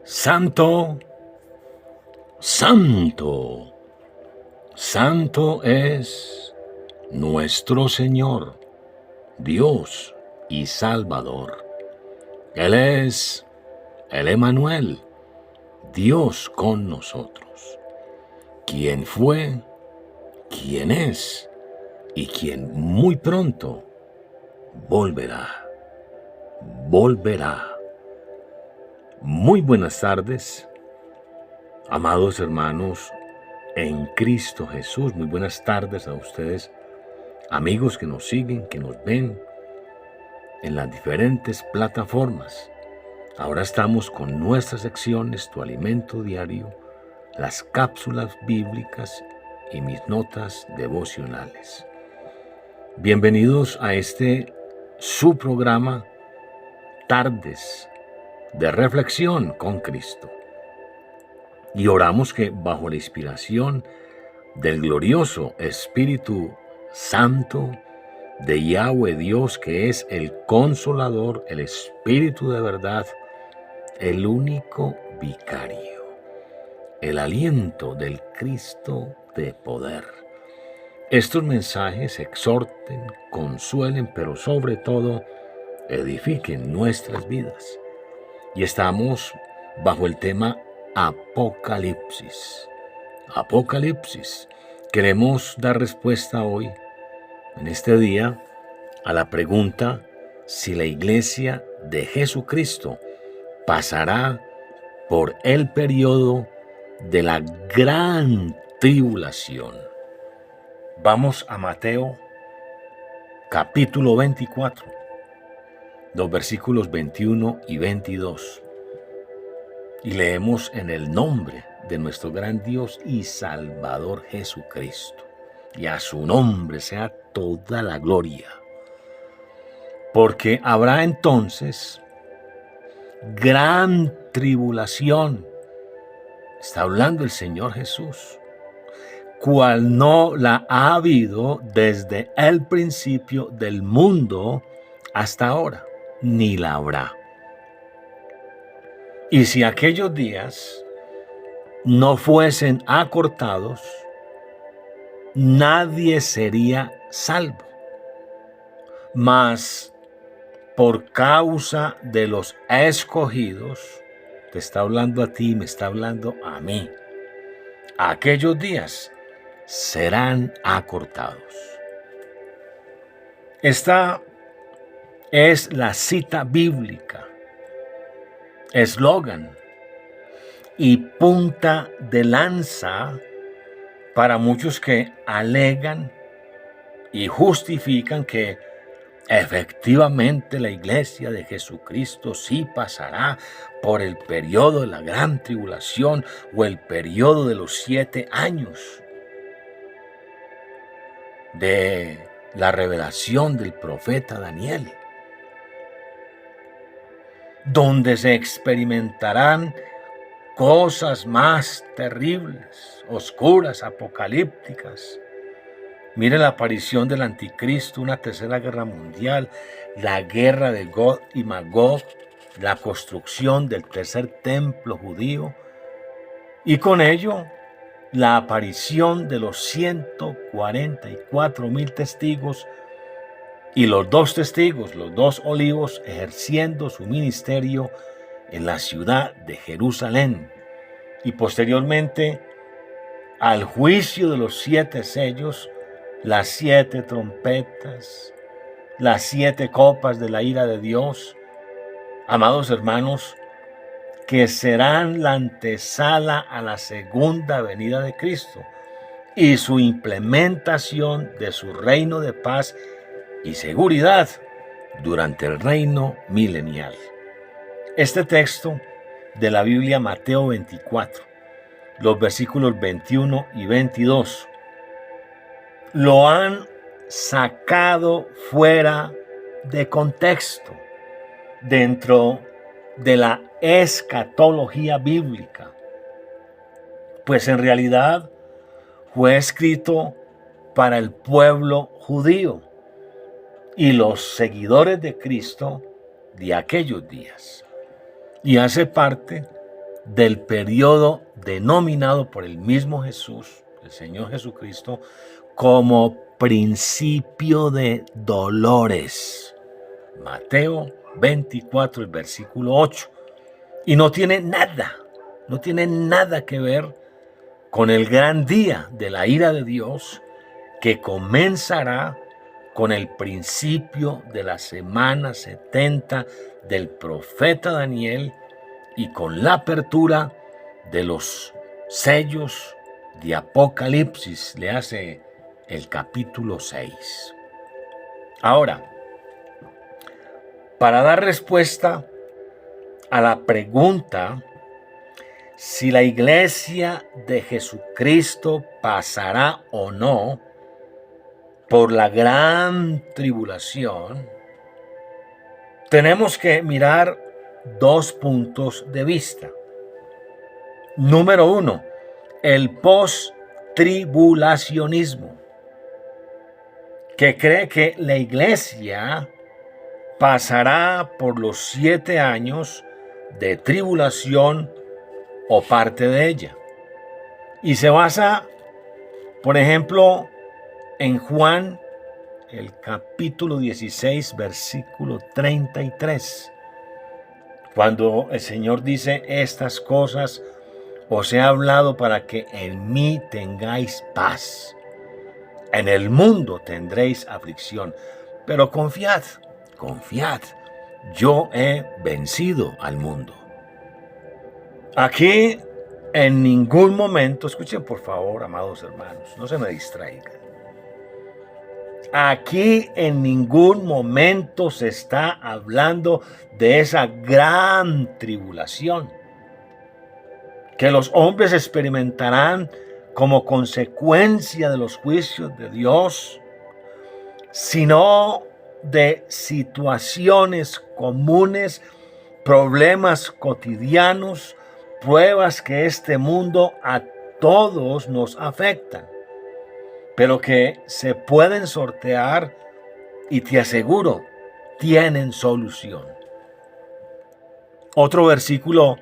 Santo, santo, santo es nuestro Señor, Dios y Salvador. Él es el Emmanuel, Dios con nosotros. Quien fue, quien es y quien muy pronto volverá. Muy buenas tardes, amados hermanos en Cristo Jesús. Muy buenas tardes a ustedes, amigos que nos siguen, que nos ven en las diferentes plataformas. Ahora estamos con nuestras secciones, Tu Alimento Diario, las cápsulas bíblicas y mis notas devocionales. Bienvenidos a su programa Tardes de Reflexión con Cristo. Y oramos que bajo la inspiración del glorioso Espíritu Santo de Yahweh Dios, que es el Consolador, el Espíritu de verdad, el único vicario, el aliento del Cristo de poder. Estos mensajes exhorten, consuelen, pero sobre todo edifiquen nuestras vidas. Y estamos bajo el tema Apocalipsis. Apocalipsis. Queremos dar respuesta hoy, en este día, a la pregunta si la iglesia de Jesucristo pasará por el periodo de la gran tribulación. Vamos a Mateo, capítulo 24, los versículos 21 y 22. Y leemos en el nombre de nuestro gran Dios y Salvador Jesucristo. Y a su nombre sea toda la gloria. Porque habrá entonces gran tribulación. Está hablando el Señor Jesús, cual no la ha habido desde el principio del mundo hasta ahora, ni la habrá. Y si aquellos días no fuesen acortados, nadie sería salvo. Mas por causa de los escogidos, te está hablando a ti, me está hablando a mí, aquellos días serán acortados. Esta es la cita bíblica, eslogan y punta de lanza para muchos que alegan y justifican que efectivamente la iglesia de Jesucristo sí pasará por el periodo de la gran tribulación o el periodo de los 7 años de la revelación del profeta Daniel, donde se experimentarán cosas más terribles, oscuras, apocalípticas. Mire la aparición del anticristo, una tercera guerra mundial, la guerra de Gog y Magog, la construcción del tercer templo judío y con ello la aparición de los 144,000 testigos y los 2 testigos, los 2 olivos, ejerciendo su ministerio en la ciudad de Jerusalén. Y posteriormente al juicio de los 7 sellos, las 7 trompetas, las 7 copas de la ira de Dios, amados hermanos, que serán la antesala a la segunda venida de Cristo y su implementación de su reino de paz y seguridad durante el reino milenial. Este texto de la Biblia, Mateo 24, los versículos 21 y 22, lo han sacado fuera de contexto dentro de la escatología bíblica, pues en realidad fue escrito para el pueblo judío y los seguidores de Cristo de aquellos días, y hace parte del periodo denominado por el mismo Jesús, el Señor Jesucristo, como principio de dolores. Mateo 24, el versículo 8. Y no tiene nada que ver con el gran día de la ira de Dios que comenzará con el principio de la semana 70 del profeta Daniel y con la apertura de los sellos de Apocalipsis, le hace el capítulo 6. Ahora, para dar respuesta a la pregunta si la iglesia de Jesucristo pasará o no por la gran tribulación, tenemos que mirar dos puntos de vista. Número uno, el post-tribulacionismo, que cree que la iglesia pasará por los 7 años de tribulación o parte de ella. Y se basa, por ejemplo, en Juan, el capítulo 16, versículo 33. Cuando el Señor dice: estas cosas os he hablado para que en mí tengáis paz. En el mundo tendréis aflicción, pero confiad, yo he vencido al mundo. Aquí en ningún momento, escuchen por favor, amados hermanos, no se me distraigan. Aquí en ningún momento se está hablando de esa gran tribulación que los hombres experimentarán como consecuencia de los juicios de Dios, sino de situaciones comunes, problemas cotidianos, pruebas que este mundo a todos nos afectan, pero que se pueden sortear y te aseguro, tienen solución. Otro versículo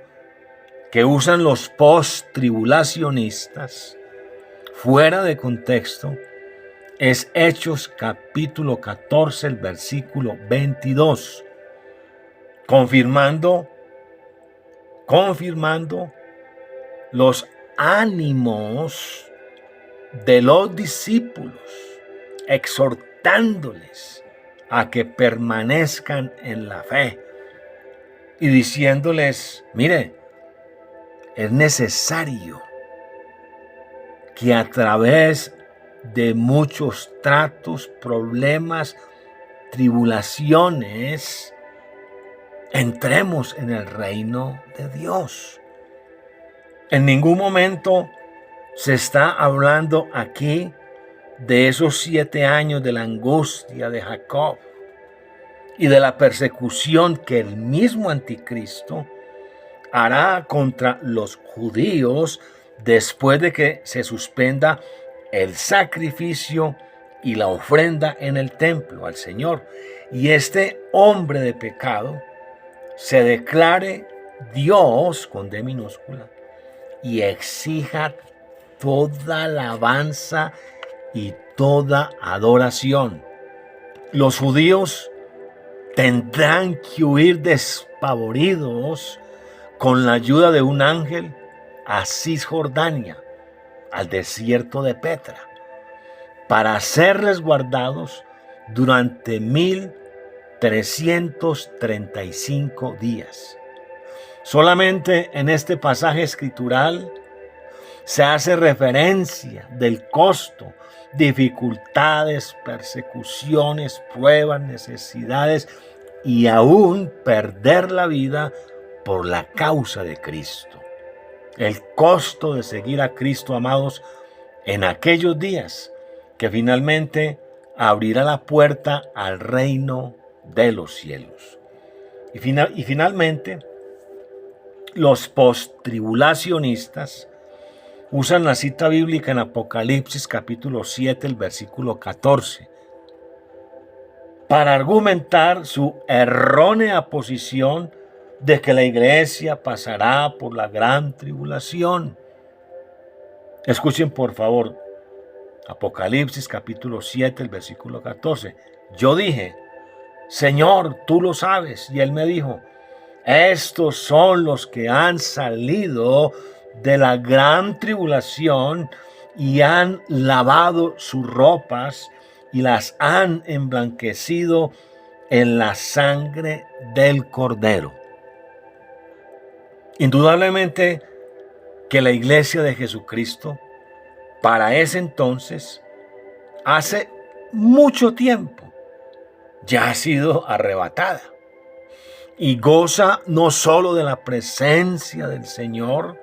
que usan los post-tribulacionistas fuera de contexto es Hechos capítulo 14, el versículo 22, confirmando los ánimos de los discípulos, exhortándoles a que permanezcan en la fe y diciéndoles: mire, es necesario que a través de muchos tratos, problemas, tribulaciones, entremos en el reino de Dios. En ningún momento se está hablando aquí de esos 7 años de la angustia de Jacob y de la persecución que el mismo anticristo hará contra los judíos después de que se suspenda el sacrificio y la ofrenda en el templo al Señor, y este hombre de pecado se declare Dios con D minúscula y exija toda alabanza y toda adoración. Los judíos tendrán que huir despavoridos con la ayuda de un ángel a Cisjordania, al desierto de Petra, para ser resguardados durante 1335 días. Solamente en este pasaje escritural se hace referencia del costo, dificultades, persecuciones, pruebas, necesidades y aún perder la vida por la causa de Cristo. El costo de seguir a Cristo, amados, en aquellos días que finalmente abrirá la puerta al reino de los cielos. Y finalmente, los post-tribulacionistas usan la cita bíblica en Apocalipsis capítulo 7, el versículo 14, para argumentar su errónea posición de que la iglesia pasará por la gran tribulación. Escuchen por favor Apocalipsis capítulo 7, el versículo 14. Yo dije, Señor, tú lo sabes. Y él me dijo, estos son los que han salido de la gran tribulación y han lavado sus ropas y las han emblanquecido en la sangre del Cordero. Indudablemente que la iglesia de Jesucristo, para ese entonces, hace mucho tiempo, ya ha sido arrebatada y goza no solo de la presencia del Señor,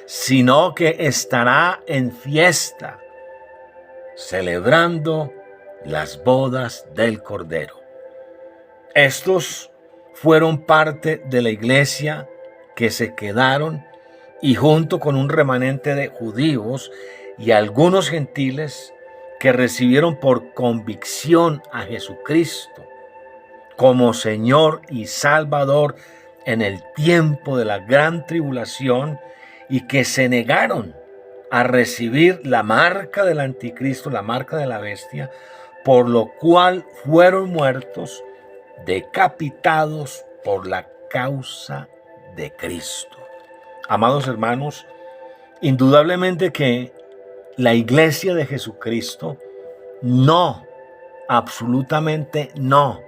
sino que estará en fiesta, celebrando las bodas del Cordero. Estos fueron parte de la iglesia que se quedaron y junto con un remanente de judíos y algunos gentiles que recibieron por convicción a Jesucristo como Señor y Salvador en el tiempo de la gran tribulación y que se negaron a recibir la marca del anticristo, la marca de la bestia, por lo cual fueron muertos, decapitados por la causa de Cristo. Amados hermanos, indudablemente que la iglesia de Jesucristo no, absolutamente no,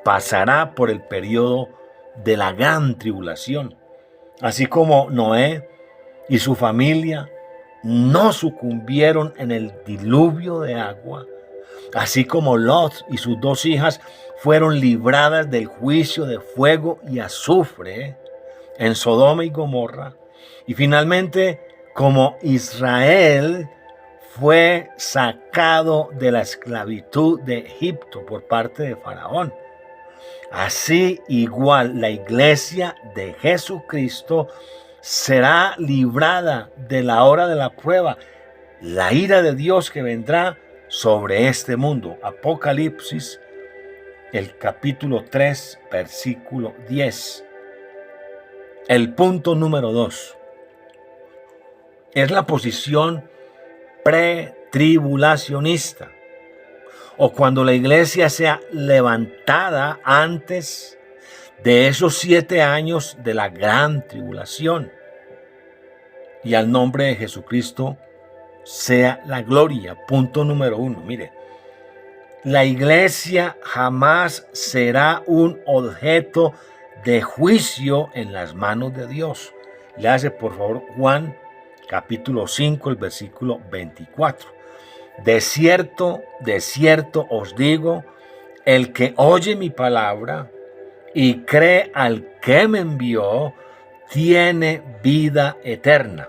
pasará por el periodo de la gran tribulación. Así como Noé y su familia no sucumbieron en el diluvio de agua, así como Lot y sus dos hijas fueron libradas del juicio de fuego y azufre en Sodoma y Gomorra, y finalmente como Israel fue sacado de la esclavitud de Egipto por parte de Faraón, así igual la iglesia de Jesucristo será librada de la hora de la prueba, la ira de Dios que vendrá sobre este mundo. Apocalipsis, el capítulo 3, versículo 10. El punto número 2 es la posición pretribulacionista, o cuando la iglesia sea levantada antes de esos 7 años de la gran tribulación. Y al nombre de Jesucristo sea la gloria. Punto número 1. Mire, la iglesia jamás será un objeto de juicio en las manos de Dios. Léase por favor Juan capítulo 5, el versículo 24. De cierto os digo, el que oye mi palabra y cree al que me envió, tiene vida eterna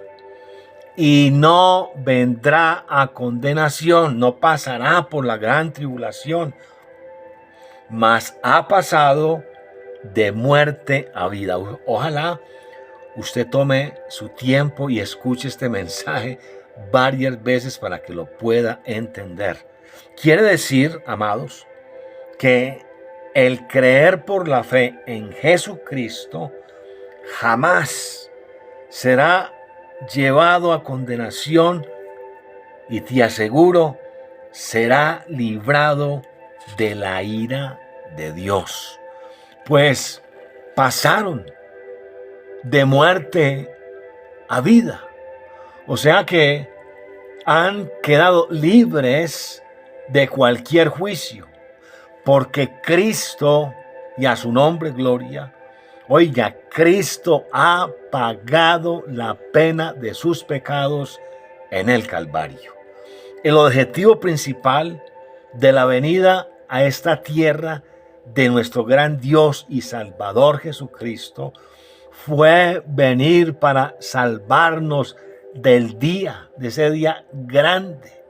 y no vendrá a condenación, no pasará por la gran tribulación, mas ha pasado de muerte a vida. Ojalá usted tome su tiempo y escuche este mensaje varias veces para que lo pueda entender. Quiere decir, amados, que el creer por la fe en Jesucristo jamás será llevado a condenación y te aseguro, será librado de la ira de Dios. Pues pasaron de muerte a vida. O sea que han quedado libres de cualquier juicio, porque Cristo, y a su nombre gloria, oiga, Cristo ha pagado la pena de sus pecados en el Calvario. El objetivo principal de la venida a esta tierra de nuestro gran Dios y Salvador Jesucristo fue venir para salvarnos del día, de ese día grande,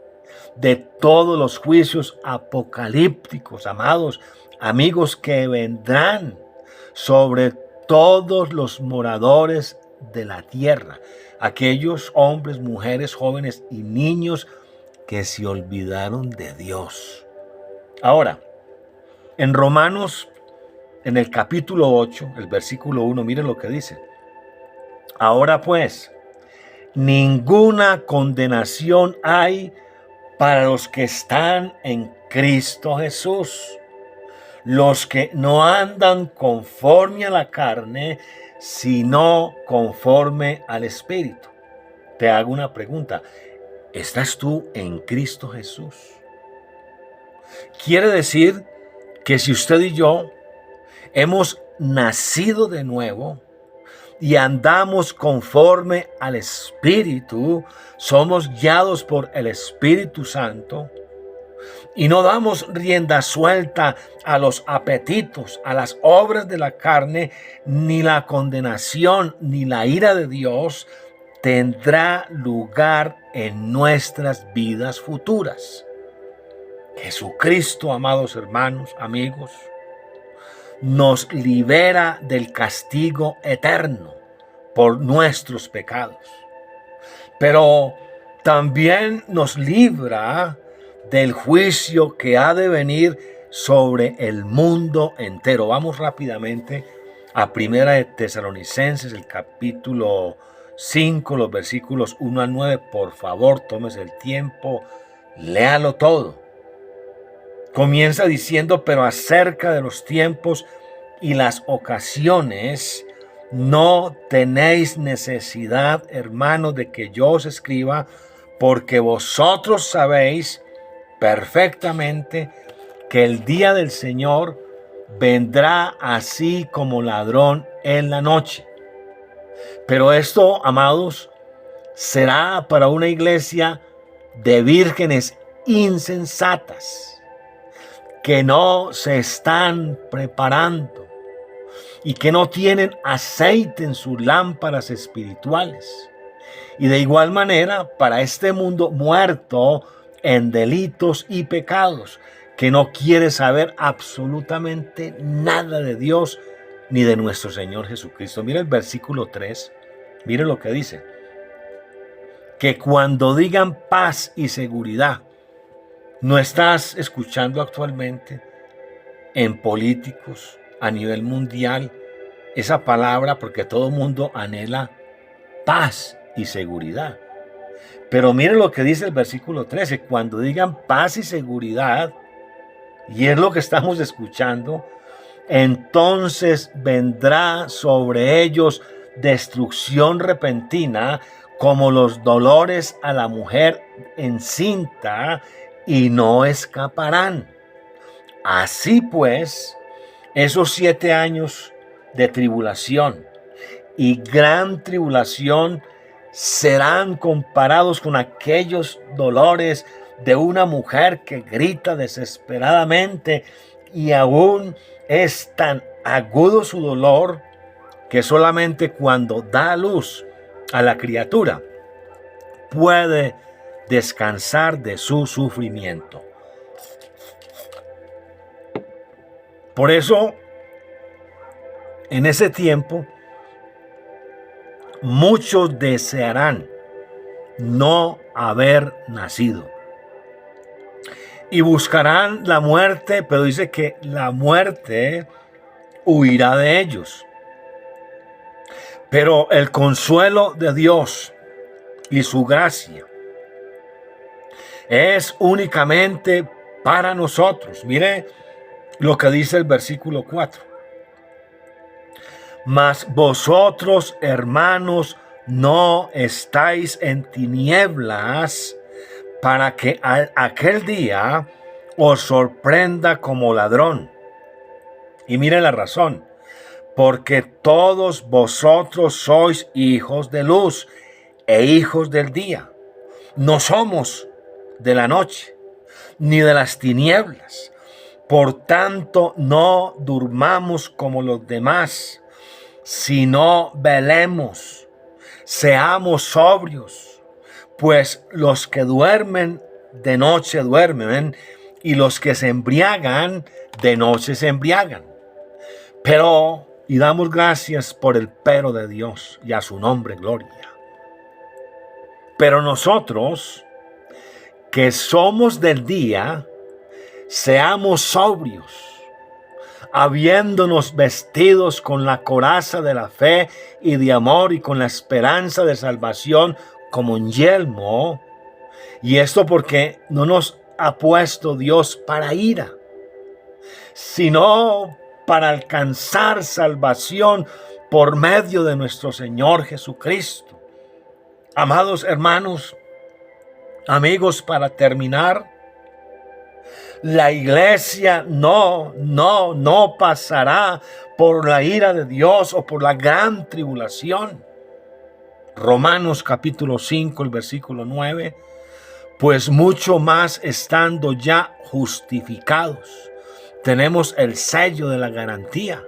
de todos los juicios apocalípticos, amados amigos, que vendrán sobre todos los moradores de la tierra, aquellos hombres, mujeres, jóvenes y niños que se olvidaron de Dios. Ahora, en Romanos en el capítulo 8, el versículo 1, miren lo que dice. Ahora pues, ninguna condenación hay para los que están en Cristo Jesús, los que no andan conforme a la carne, sino conforme al Espíritu. Te hago una pregunta. ¿Estás tú en Cristo Jesús? Quiere decir que si usted y yo hemos nacido de nuevo y andamos conforme al Espíritu, somos guiados por el Espíritu Santo y no damos rienda suelta a los apetitos, a las obras de la carne, ni la condenación, ni la ira de Dios tendrá lugar en nuestras vidas futuras. Jesucristo, amados hermanos, amigos, nos libera del castigo eterno por nuestros pecados, pero también nos libra del juicio que ha de venir sobre el mundo entero. Vamos rápidamente a Primera de Tesalonicenses, el capítulo 5, los versículos 1 al 9. Por favor, tómese el tiempo, léalo todo. Comienza diciendo, pero acerca de los tiempos y las ocasiones, no tenéis necesidad, hermanos, de que yo os escriba, porque vosotros sabéis perfectamente que el día del Señor vendrá así como ladrón en la noche. Pero esto, amados, será para una iglesia de vírgenes insensatas, que no se están preparando y que no tienen aceite en sus lámparas espirituales. Y de igual manera para este mundo muerto en delitos y pecados, que no quiere saber absolutamente nada de Dios ni de nuestro Señor Jesucristo. Mira el versículo 3, mire lo que dice. Que cuando digan paz y seguridad, ¿no estás escuchando actualmente en políticos a nivel mundial esa palabra? Porque todo el mundo anhela paz y seguridad. Pero miren lo que dice el versículo 13. Cuando digan paz y seguridad, y es lo que estamos escuchando, entonces vendrá sobre ellos destrucción repentina, como los dolores a la mujer encinta, y no escaparán. Así pues, esos 7 años de tribulación y gran tribulación serán comparados con aquellos dolores de una mujer que grita desesperadamente, y aún es tan agudo su dolor que solamente cuando da luz a la criatura puede descansar de su sufrimiento. Por eso, en ese tiempo, muchos desearán no haber nacido y buscarán la muerte, pero dice que la muerte huirá de ellos. Pero el consuelo de Dios y su gracia es únicamente para nosotros. Mire lo que dice el versículo 4. Mas vosotros, hermanos, no estáis en tinieblas, para que aquel día os sorprenda como ladrón. Y mire la razón. Porque todos vosotros sois hijos de luz e hijos del día. No somos de la noche, ni de las tinieblas. Por tanto, no durmamos como los demás, sino velemos, seamos sobrios, pues los que duermen de noche duermen, y los que se embriagan de noche se embriagan. Pero, y damos gracias por el pero de Dios, y a su nombre gloria. Pero nosotros, que somos del día, seamos sobrios, habiéndonos vestidos con la coraza de la fe y de amor y con la esperanza de salvación como un yelmo. Y esto porque no nos ha puesto Dios para ira, sino para alcanzar salvación por medio de nuestro Señor Jesucristo. Amados hermanos, amigos, para terminar, la iglesia no pasará por la ira de Dios o por la gran tribulación. Romanos capítulo 5, el versículo 9. Pues mucho más estando ya justificados, tenemos el sello de la garantía,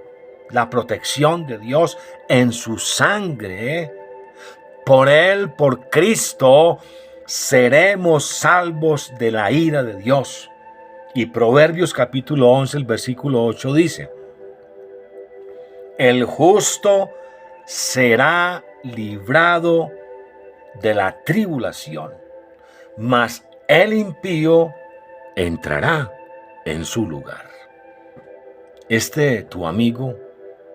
la protección de Dios en su sangre. Por Él, por Cristo, seremos salvos de la ira de Dios. Y Proverbios capítulo 11, el versículo 8 dice: el justo será librado de la tribulación, mas el impío entrará en su lugar. Tu amigo,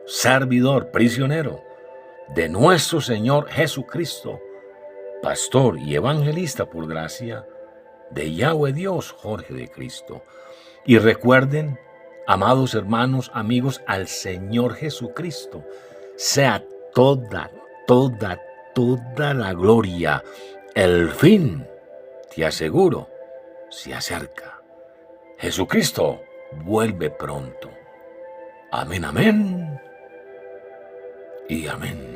servidor, prisionero de nuestro Señor Jesucristo, pastor y evangelista por gracia de Yahweh Dios, Jorge de Cristo. Y recuerden, amados hermanos, amigos, al Señor Jesucristo sea toda la gloria. El fin, te aseguro, se acerca. Jesucristo vuelve pronto. Amén, amén y amén.